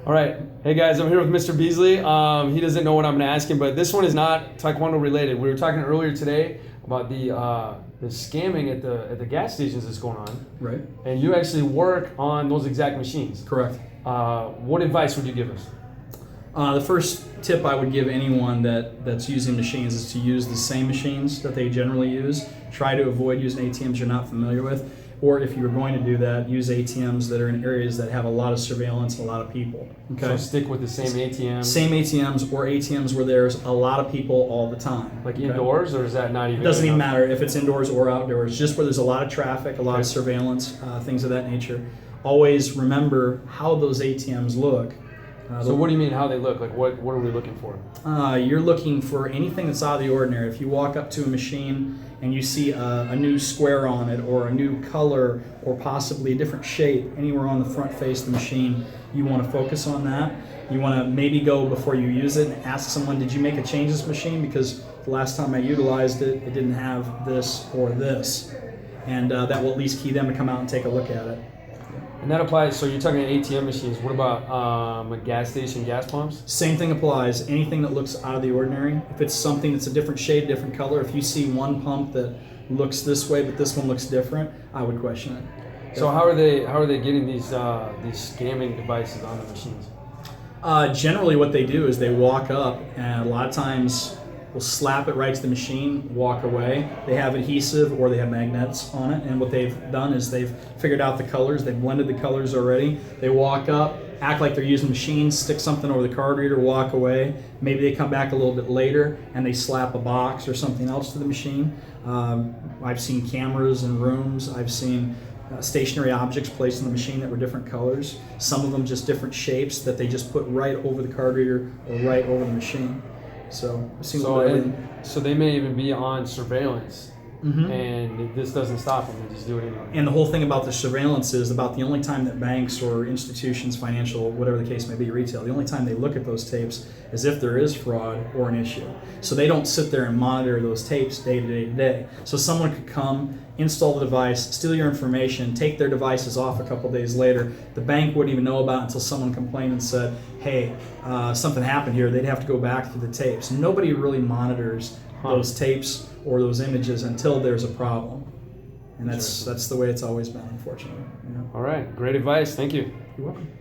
All right. Hey guys, I'm here with Mr. Beazley. He doesn't know what I'm going to ask him, but this one is not taekwondo related. We were talking earlier today about the scamming at the gas stations that's going on. Right. And you actually work on those exact machines. Correct. What advice would you give us? The first tip I would give anyone that's using machines is to use the same machines that they generally use. Try to avoid using ATMs you're not familiar with. Or if you're going to do that, use ATMs that are in areas that have a lot of surveillance, a lot of people. Okay. So stick with the same ATMs? Same ATMs or ATMs where there's a lot of people all the time. Like indoors, or is that not even? It doesn't even matter if it's indoors or outdoors, just where there's a lot of traffic, a lot of surveillance, things of that nature. Always remember how those ATMs look. So what do you mean how they look? Like what are we looking for? You're looking for anything that's out of the ordinary. If you walk up to a machine and you see a new square on it or a new color or possibly a different shape anywhere on the front face of the machine, you want to focus on that. You want to maybe go before you use it and ask someone, did you make a change to this machine? Because the last time I utilized it, it didn't have this or this. And that will at least key them to come out and take a look at it. And that applies, so you're talking ATM machines. What about a gas station, gas pumps? Same thing applies. Anything that looks out of the ordinary. If it's something that's a different shade, different color, if you see one pump that looks this way but this one looks different, I would question it. So how are they getting these scamming devices on the machines? Generally what they do is they walk up and a lot of times will slap it right to the machine, walk away. They have adhesive or they have magnets on it, and what they've done is they've figured out the colors, they've blended the colors already. They walk up, act like they're using the machine, stick something over the card reader, walk away. Maybe they come back a little bit later and they slap a box or something else to the machine. I've seen cameras in rooms, I've seen stationary objects placed in the machine that were different colors. Some of them just different shapes that they just put right over the card reader or right over the machine. So they may even be on surveillance, and this doesn't stop them. They just do it anyway. And the whole thing about the surveillance is about the only time that banks or institutions, financial, whatever the case may be, retail, the only time they look at those tapes is if there is fraud or an issue. So they don't sit there and monitor those tapes day to day to day. So someone could come, install the device, steal your information, take their devices off a couple days later. The bank wouldn't even know about it until someone complained and said, hey, something happened here. They'd have to go back through the tapes. Nobody really monitors those tapes or those images until there's a problem. And that's the way it's always been, unfortunately. All right. Great advice. Thank you. You're welcome.